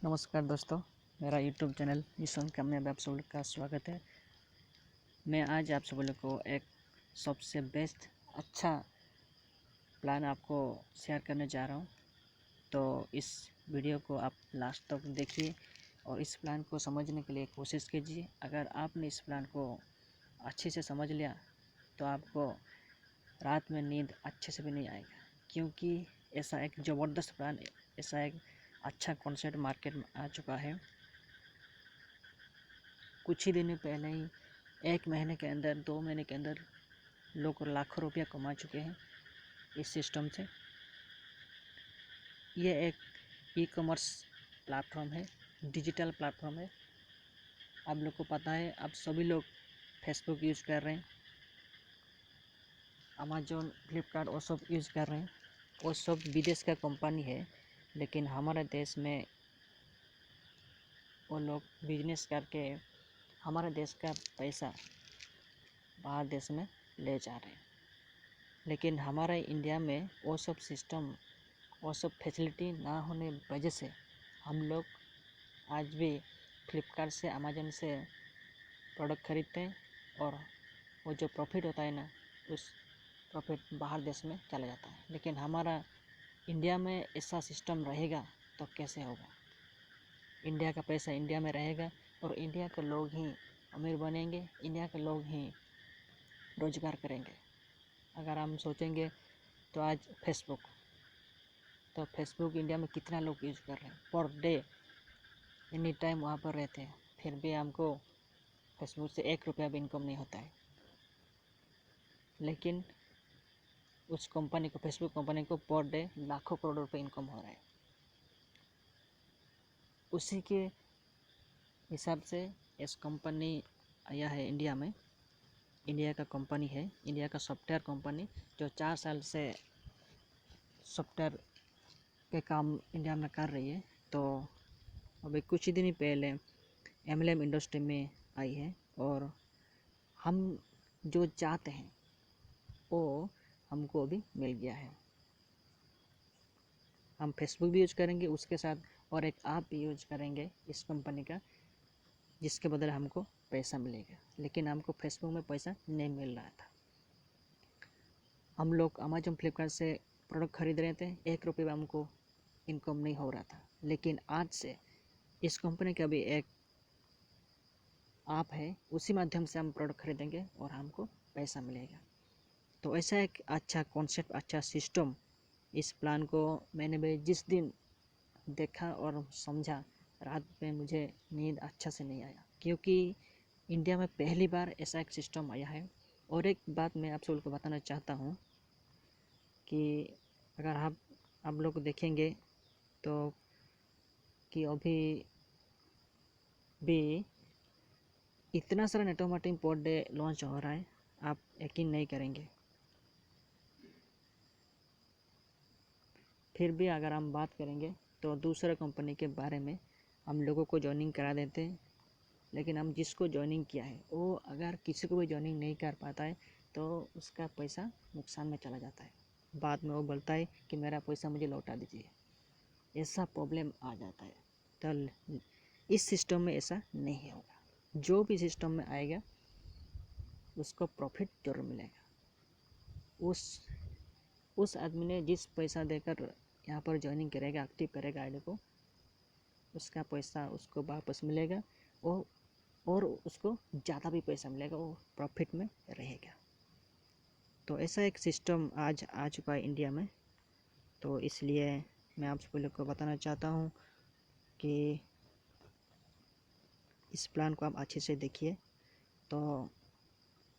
नमस्कार दोस्तों, मेरा यूट्यूब चैनल मिशन कामयाब आप सब लोग का स्वागत है। मैं आज आप सब लोग को एक सबसे बेस्ट अच्छा प्लान आपको शेयर करने जा रहा हूं। तो इस वीडियो को आप लास्ट तक देखिए और इस प्लान को समझने के लिए कोशिश कीजिए। अगर आपने इस प्लान को अच्छे से समझ लिया तो आपको रात में नींद अच्छे से भी नहीं आएगा, क्योंकि ऐसा एक ज़बरदस्त प्लान, ऐसा एक अच्छा कॉन्सेप्ट मार्केट में आ चुका है। कुछ ही दिन पहले ही 1 महीने के अंदर 2 महीने के अंदर लोग लाखों रुपया कमा चुके हैं इस सिस्टम से। ये एक ई कॉमर्स प्लेटफॉर्म है, डिजिटल प्लेटफॉर्म है। आप लोग को पता है, अब सभी लोग फेसबुक यूज़ कर रहे हैं, अमेजोन, फ्लिपकार्ट वो सब यूज़ कर रहे हैं। वो सब विदेश का कंपनी है, लेकिन हमारे देश में वो लोग बिजनेस करके हमारे देश का पैसा बाहर देश में ले जा रहे हैं। लेकिन हमारे इंडिया में वो सब सिस्टम, वो सब फैसिलिटी ना होने वजह से हम लोग आज भी फ्लिपकार्ट से, अमेजन से प्रोडक्ट खरीदते हैं और वो जो प्रॉफिट होता है ना, उस प्रॉफिट बाहर देश में चला जाता है। लेकिन हमारा इंडिया में ऐसा सिस्टम रहेगा तो कैसे होगा? इंडिया का पैसा इंडिया में रहेगा और इंडिया के लोग ही अमीर बनेंगे, इंडिया के लोग ही रोजगार करेंगे। अगर हम सोचेंगे तो आज फेसबुक इंडिया में कितना लोग यूज़ कर रहे हैं पर डे, एनी टाइम वहाँ पर रहते हैं, फिर भी हमको फेसबुक से 1 रुपया भी इनकम नहीं होता है। लेकिन उस कंपनी को, फेसबुक कंपनी को पर डे लाखों करोड़ रुपये इनकम हो रहा है। उसी के हिसाब से इस कंपनी आया है इंडिया में। इंडिया का कंपनी है, इंडिया का सॉफ्टवेयर कंपनी, जो 4 साल से सॉफ्टवेयर के काम इंडिया में कर रही है। तो अभी कुछ ही दिन पहले एमएलएम इंडस्ट्री में आई है और हम जो चाहते हैं वो हमको अभी मिल गया है। हम फेसबुक भी यूज़ करेंगे, उसके साथ और एक ऐप भी यूज़ करेंगे इस कंपनी का, जिसके बदले हमको पैसा मिलेगा। लेकिन हमको फेसबुक में पैसा नहीं मिल रहा था। हम लोग अमेजोन, फ्लिपकार्ट से प्रोडक्ट खरीद रहे थे, 1 रुपये भी हमको इनकम नहीं हो रहा था। लेकिन आज से इस कंपनी का भी एक ऐप है, उसी माध्यम से हम प्रोडक्ट खरीदेंगे और हमको पैसा मिलेगा। तो ऐसा एक अच्छा कॉन्सेप्ट, अच्छा सिस्टम, इस प्लान को मैंने भी जिस दिन देखा और समझा, रात में मुझे नींद अच्छा से नहीं आया, क्योंकि इंडिया में पहली बार ऐसा एक सिस्टम आया है। और एक बात मैं आप सबको बताना चाहता हूँ कि अगर आप लोग देखेंगे तो कि अभी भी इतना सारा network marketing per day launch हो रहा है, आप यकीन नहीं करेंगे। फिर भी अगर हम बात करेंगे तो दूसरे कंपनी के बारे में हम लोगों को जॉइनिंग करा देते हैं। लेकिन हम जिसको जॉइनिंग किया है वो अगर किसी को भी जॉइनिंग नहीं कर पाता है तो उसका पैसा नुकसान में चला जाता है। बाद में वो बोलता है कि मेरा पैसा मुझे लौटा दीजिए, ऐसा प्रॉब्लम आ जाता है। तो इस सिस्टम में ऐसा नहीं होगा। जो भी सिस्टम में आएगा उसको प्रॉफिट जरूर मिलेगा। उस आदमी ने जिस पैसा देकर यहाँ पर ज्वाइनिंग करेगा, एक्टिव करेगा आईडी को, उसका पैसा उसको वापस मिलेगा और उसको ज़्यादा भी पैसा मिलेगा, वो प्रॉफिट में रहेगा। तो ऐसा एक सिस्टम आज आ चुका है इंडिया में। तो इसलिए मैं आप सभी लोग को बताना चाहता हूँ कि इस प्लान को आप अच्छे से देखिए। तो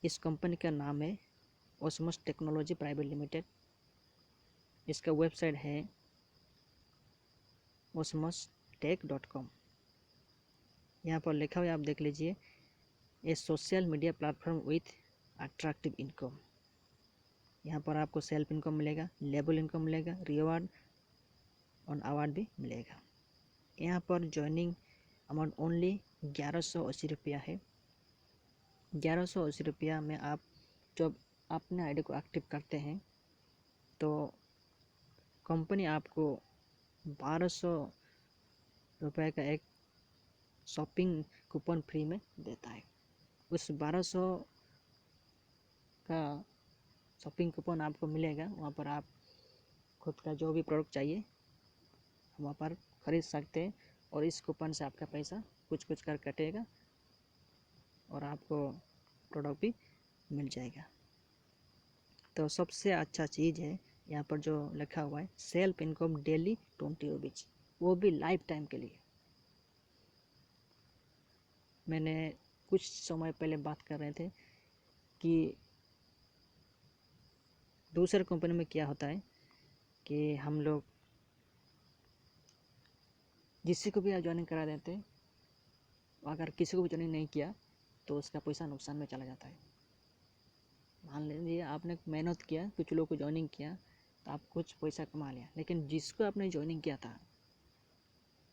इस कंपनी का नाम है ओस्मोस टेक्नोलॉजी प्राइवेट लिमिटेड। इसका वेबसाइट है osmostech.com। यहाँ पर लिखा हुआ है, आप देख लीजिए, a social media platform with attractive income. यहाँ पर आपको सेल्फ इनकम मिलेगा, लेबल इनकम मिलेगा, रिवार्ड और अवार्ड भी मिलेगा। यहाँ पर ज्वाइनिंग अमाउंट ओनली 1180 रुपया है। 1180 रुपया में आप जब अपने आईडी को एक्टिव करते हैं तो कंपनी आपको 1200 रुपये का एक शॉपिंग कूपन फ्री में देता है। उस 1200 का शॉपिंग कूपन आपको मिलेगा, वहाँ पर आप खुद का जो भी प्रोडक्ट चाहिए वहाँ पर ख़रीद सकते हैं और इस कूपन से आपका पैसा कुछ कुछ कर कटेगा और आपको प्रोडक्ट भी मिल जाएगा। तो सबसे अच्छा चीज़ है यहाँ पर जो लिखा हुआ है सेल्फ इनकम डेली 20 रुपीज़, वो भी लाइफ टाइम के लिए। मैंने कुछ समय पहले बात कर रहे थे कि दूसरे कंपनी में क्या होता है कि हम लोग जिससे को भी ज्वाइनिंग करा देते हैं, अगर किसी को भी ज्वाइनिंग नहीं किया तो उसका पैसा नुकसान में चला जाता है। मान लीजिए आपने मेहनत किया, कुछ लोगों को ज्वाइनिंग किया तो आप कुछ पैसा कमा लिया, लेकिन जिसको आपने ज्वाइनिंग किया था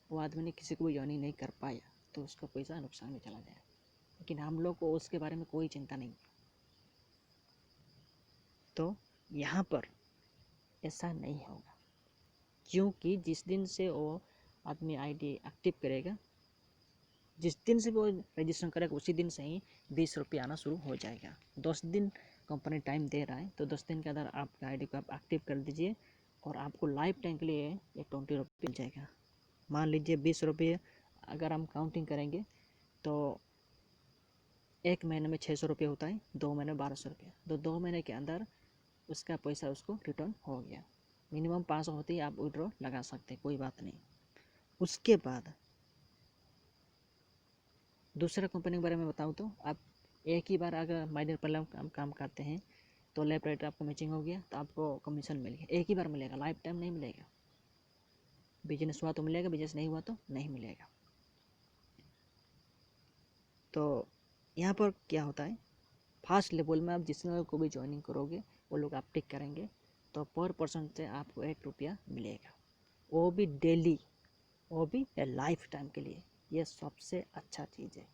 वो आदमी ने किसी को भी ज्वाइनिंग नहीं कर पाया तो उसका पैसा नुकसान में चला जाए। लेकिन हम लोग को उसके बारे में कोई चिंता नहीं। तो यहाँ पर ऐसा नहीं होगा, क्योंकि जिस दिन से वो आदमी आईडी एक्टिव करेगा, जिस दिन से वो रजिस्ट्रेशन करेगा उसी दिन से ही 20 रुपये आना शुरू हो जाएगा। 10 दिन कंपनी टाइम दे रहा है, तो 10 दिन के अंदर आपका आईडी को आप एक्टिव कर दीजिए और आपको लाइफ टाइम के लिए ये 20 रुपये मिल जाएगा। मान लीजिए 20 रुपये अगर हम काउंटिंग करेंगे तो एक महीने में 600 रुपये होता है, 2 महीने 1200 रुपये, तो 2 महीने के अंदर उसका पैसा उसको रिटर्न हो गया। मिनिमम 500 होती है, आप विड्रॉ लगा सकते हैं, कोई बात नहीं। उसके बाद दूसरा कंपनी के बारे में बताऊँ तो आप एक ही बार अगर माइनर पर काम करते हैं तो लेफ्ट राइट आपको मैचिंग हो गया तो आपको कमीशन मिल गया, एक ही बार मिलेगा, लाइफ टाइम नहीं मिलेगा। बिजनेस हुआ तो मिलेगा, बिजनेस नहीं हुआ तो नहीं मिलेगा। तो यहाँ पर क्या होता है, फर्स्ट लेवल में आप जिस लोग को भी ज्वाइनिंग करोगे वो लोग आप टिक करेंगे तो पर पर्सन से आपको 1 रुपया मिलेगा, वो भी डेली, वो भी लाइफ टाइम के लिए। ये सबसे अच्छा चीज़ है।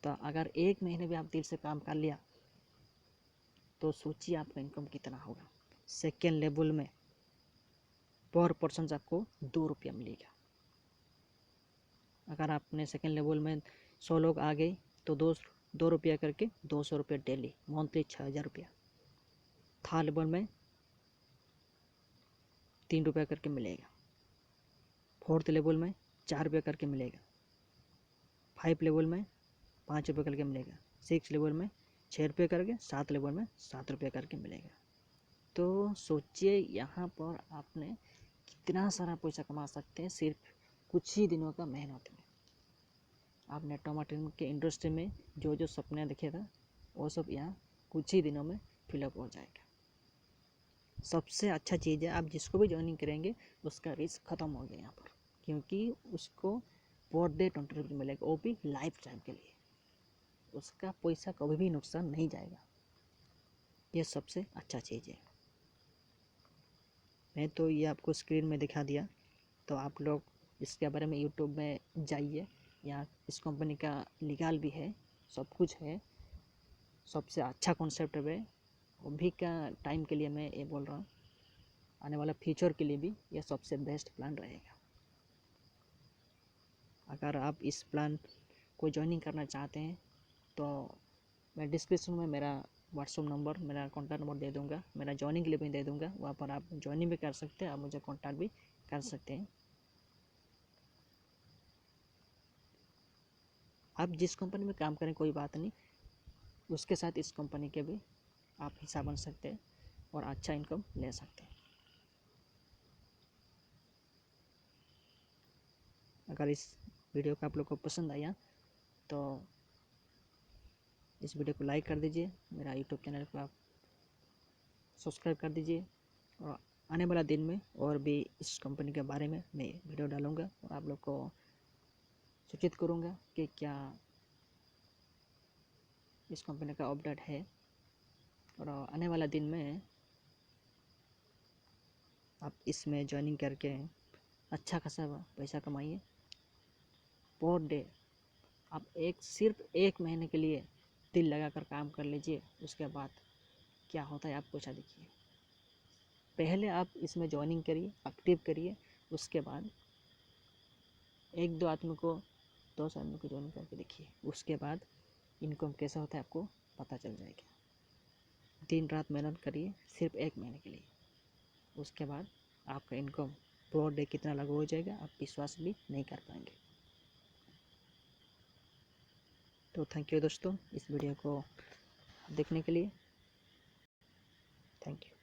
तो अगर 1 महीने भी आप दिल से काम कर लिया तो सोचिए आपका इनकम कितना होगा। सेकेंड लेवल में पर पर्सन आपको 2 रुपया मिलेगा। अगर आपने सेकेंड लेवल में 100 लोग आ गए तो 2 रुपया करके 200 रुपया डेली, मंथली 6000 रुपया। थर्ड लेवल में 3 रुपया करके मिलेगा। फोर्थ लेवल में 4 रुपया करके मिलेगा। 5 लेवल में 5 रुपये करके मिलेगा। 6 लेवल में 6 रुपये करके, 7 लेवल में 7 रुपये करके मिलेगा। तो सोचिए यहाँ पर आपने कितना सारा पैसा कमा सकते हैं सिर्फ कुछ ही दिनों का मेहनत में। आपने टमाटर के इंडस्ट्री में जो जो सपने देखे था वो सब यहाँ कुछ ही दिनों में फिलअप हो जाएगा। सबसे अच्छा चीज़ है, आप जिसको भी ज्वाइनिंग करेंगे उसका रिस्क ख़त्म हो गया यहाँ पर, क्योंकि उसको पर डे 20 रुपये मिलेगा, वो भी लाइफ टाइम के लिए। उसका पैसा कभी भी नुकसान नहीं जाएगा। ये सबसे अच्छा चीज़ है। मैं तो ये आपको स्क्रीन में दिखा दिया, तो आप लोग इसके बारे में यूट्यूब में जाइए। यहाँ इस कंपनी का लीगल भी है, सब कुछ है। सबसे अच्छा कॉन्सेप्ट है। अभी का टाइम के लिए मैं ये बोल रहा हूँ, आने वाला फ्यूचर के लिए भी ये सबसे बेस्ट प्लान रहेगा। अगर आप इस प्लान को ज्वाइनिंग करना चाहते हैं तो मैं डिस्क्रिप्शन में मेरा व्हाट्सअप नंबर, मेरा कॉन्टैक्ट नंबर दे दूँगा, मेरा ज्वाइनिंग के लिए भी दे दूँगा। वहाँ पर आप ज्वाइनिंग भी कर सकते हैं, आप मुझे कॉन्टैक्ट भी कर सकते हैं। आप जिस कंपनी में काम करें कोई बात नहीं, उसके साथ इस कंपनी के भी आप हिस्सा बन सकते हैं और अच्छा इनकम ले सकते हैं। अगर इस वीडियो को आप लोग को पसंद आया तो इस वीडियो को लाइक कर दीजिए, मेरा यूट्यूब चैनल को आप सब्सक्राइब कर दीजिए, और आने वाला दिन में और भी इस कंपनी के बारे में मैं वीडियो डालूँगा और आप लोग को सूचित करूँगा कि क्या इस कंपनी का अपडेट है। और आने वाला दिन में आप इसमें ज्वाइनिंग करके अच्छा खासा पैसा कमाइए। पर डे आप सिर्फ 1 महीने के लिए दिल लगाकर काम कर लीजिए, उसके बाद क्या होता है आप पूछा देखिए। पहले आप इसमें ज्वाइनिंग करिए, एक्टिव करिए, उसके बाद एक दो आदमी को 10 आदमी को ज्वाइन करके देखिए, उसके बाद इनकम कैसा होता है आपको पता चल जाएगा। दिन रात मेहनत करिए सिर्फ 1 महीने के लिए, उसके बाद आपका इनकम पर डे कितना लागू हो जाएगा आप विश्वास भी नहीं कर पाएंगे। तो थैंक यू दोस्तों इस वीडियो को देखने के लिए, थैंक यू।